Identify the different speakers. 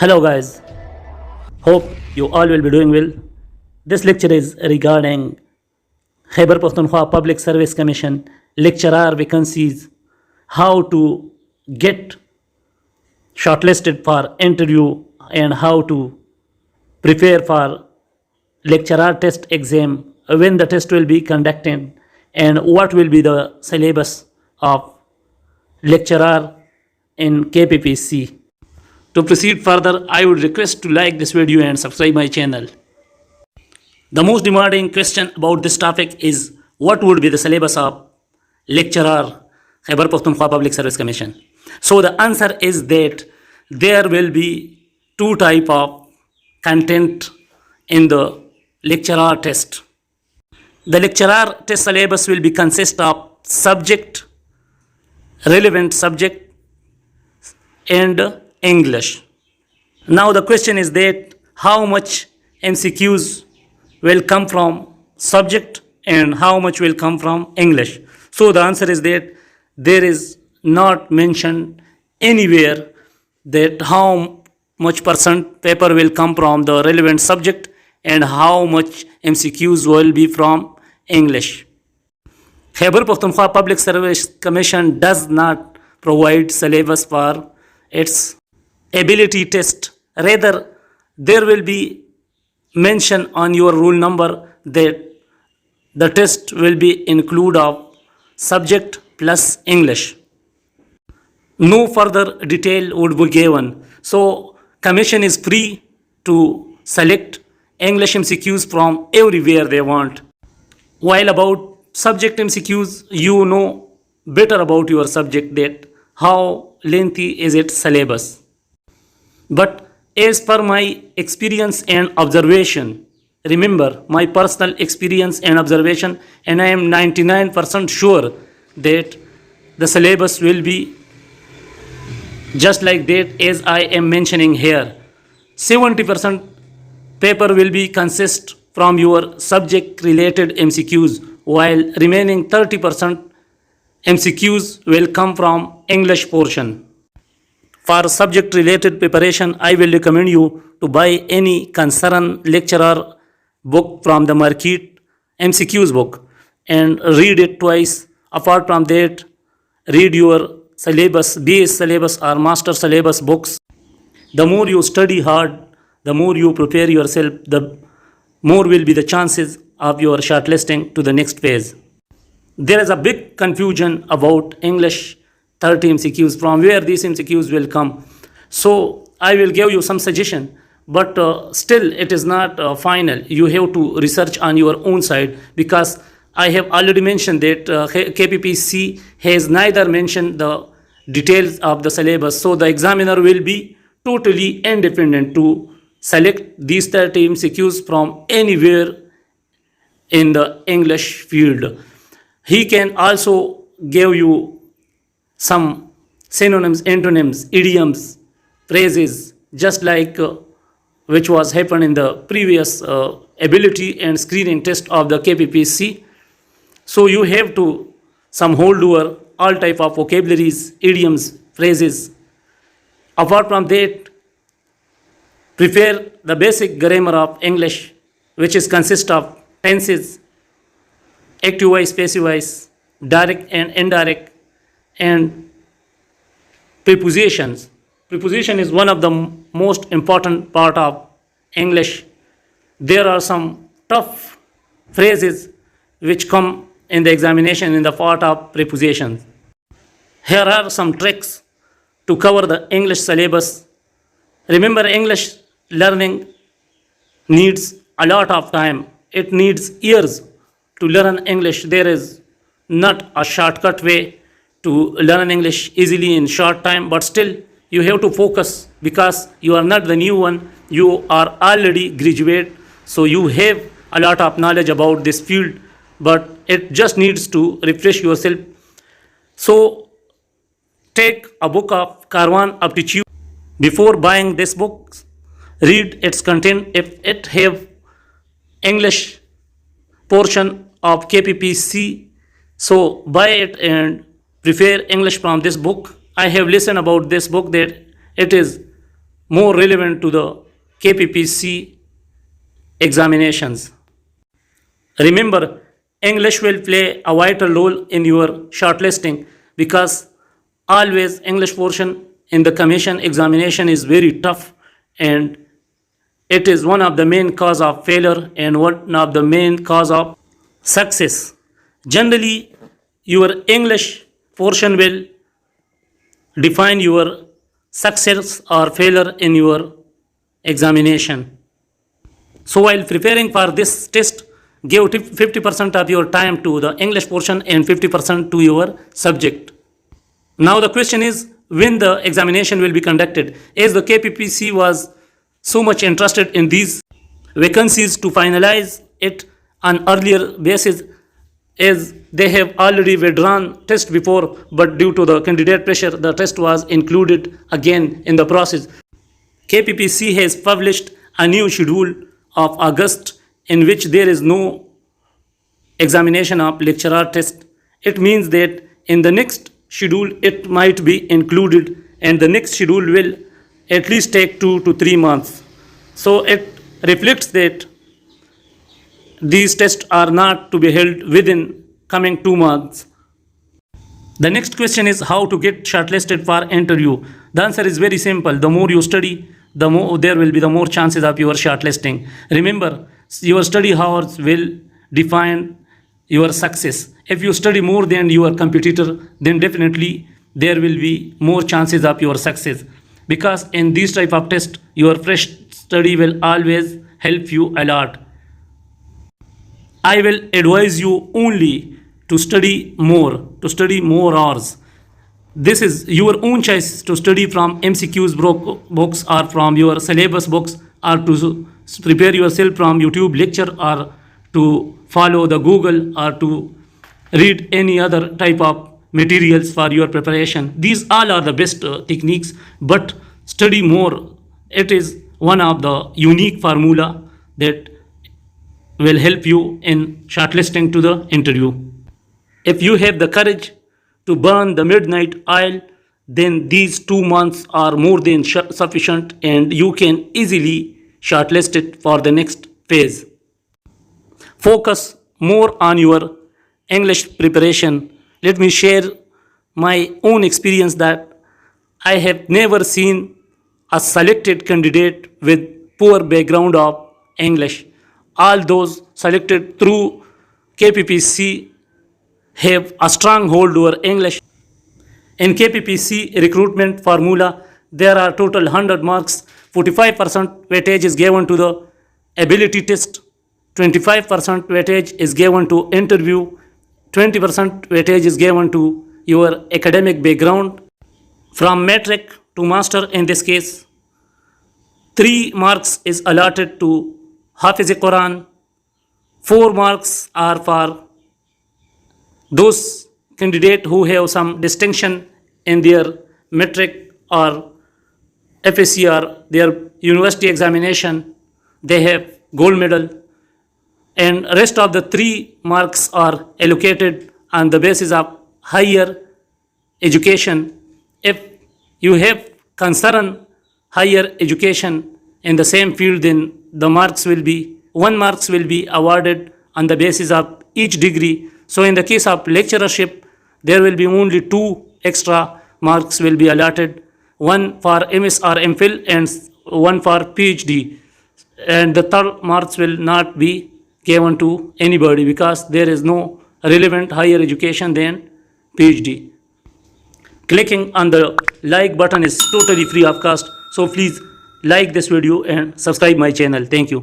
Speaker 1: Hello, guys. Hope you all will be doing well. This lecture is regarding Khyber Pakhtunkhwa Public Service Commission lecturer vacancies, how to get shortlisted for interview, and how to prepare for lecturer test exam, when the test will be conducted, and what will be the syllabus of lecturer in KPPC. To proceed further, I would request to like this video and subscribe my channel. The most demanding question about this topic is what would be the syllabus of lecturer Khyber Pakhtunkhwa Public Service Commission. So the answer is that there will be two type of content in the lecturer test. The lecturer test syllabus will be consist of subject, relevant subject, and English. Now the question is that how much MCQs will come from subject and how much will come from English. So the answer is that there is not mentioned anywhere that how much percent paper will come from the relevant subject and how much MCQs will be from English. Khyber Pakhtunkhwa Public Service Commission does not provide syllabus for its ability test. Rather, there will be mention on your rule number that the test will be include of subject plus English. No further detail would be given. So commission is free to select English MCQs from everywhere they want. While about subject MCQs, you know better about your subject that how lengthy is its syllabus. But as per my experience and observation, remember my personal experience and observation, and I am 99% sure that the syllabus will be just like that as I am mentioning here. 70% paper will be consist from your subject related MCQs, while remaining 30% MCQs will come from English portion. For subject related preparation, I will recommend you to buy any concerned lecturer book from the market, MCQs book, and read it twice. Apart from that, read your syllabus, base syllabus or master syllabus books. The more you study hard, the more you prepare yourself, the more will be the chances of your shortlisting to the next phase. There is a big confusion about English 30 MCQs, from where these MCQs will come. So I will give you some suggestion, but still it is not final. You have to research on your own side, because I have already mentioned that KPPC has neither mentioned the details of the syllabus. So the examiner will be totally independent to select these 30 MCQs from anywhere in the English field. He can also give you some synonyms, antonyms, idioms, phrases, just like which was happened in the previous ability and screening test of the KPPC. So you have to some hold over all type of vocabularies, idioms, phrases. Apart from that, prepare the basic grammar of English, which is consist of tenses, active voice, passive voice, direct and indirect, and prepositions. Preposition is one of the most important part of English. There are some tough phrases which come in the examination in the part of prepositions. Here are some tricks to cover the English syllabus. Remember, English learning needs a lot of time. It needs years to learn English. There is not a shortcut way to learn English easily in short time, but still you have to focus, because you are not the new one, you are already graduate, so you have a lot of knowledge about this field, but it just needs to refresh yourself. So take a book of Karwan Aptitude. Before buying this book, read its content. If it have English portion of KPPC, so buy it and prepare English from this book. I have listened about this book that it is more relevant to the KPPC examinations. Remember, English will play a vital role in your shortlisting because always English portion in the commission examination is very tough, and it is one of the main cause of failure and one of the main cause of success. Generally, your English portion will define your success or failure in your examination. So while preparing for this test, give 50% of your time to the English portion and 50% to your subject. Now the question is when the examination will be conducted. As the KPPC was so much interested in these vacancies to finalize it on earlier basis, as they have already withdrawn test before, but due to the candidate pressure, the test was included again in the process. KPPC has published a new schedule of August in which there is no examination of lecturer test. It means that in the next schedule it might be included, and the next schedule will at least take 2 to 3 months. So it reflects that these tests are not to be held within coming 2 months. The next question is how to get shortlisted for interview. The answer is very simple. The more you study, the more there will be the more chances of your shortlisting. Remember, your study hours will define your success. If you study more than your competitor, then definitely there will be more chances of your success. Because in this type of test, your fresh study will always help you a lot. I will advise you only to study more hours. This is your own choice to study from MCQs books or from your syllabus books, or to prepare yourself from YouTube lecture, or to follow the Google, or to read any other type of materials for your preparation. These all are the best techniques, but study more. It is one of the unique formula that will help you in shortlisting to the interview. If you have the courage to burn the midnight oil, then these 2 months are more than sufficient, and you can easily shortlist it for the next phase. Focus more on your English preparation. Let me share my own experience that I have never seen a selected candidate with poor background of English. All those selected through KPPC have a strong hold over English. In KPPC recruitment formula, there are total 100 marks. 45% weightage is given to the ability test, 25% weightage is given to interview, 20% weightage is given to your academic background. From metric to master in this case, 3 marks is allotted to Hafiz Quran, 4 marks are for those candidates who have some distinction in their metric or FSC or their university examination, they have gold medal, and rest of the 3 marks are allocated on the basis of higher education. If you have concern higher education in the same field, then the marks will be 1 marks will be awarded on the basis of each degree. So in the case of lecturership, there will be only 2 extra marks will be allotted, 1 for MS or MPhil and 1 for PhD, and the 3rd marks will not be given to anybody because there is no relevant higher education than PhD. Clicking on the like button is totally free of cost, so please like this video and subscribe my channel. Thank you.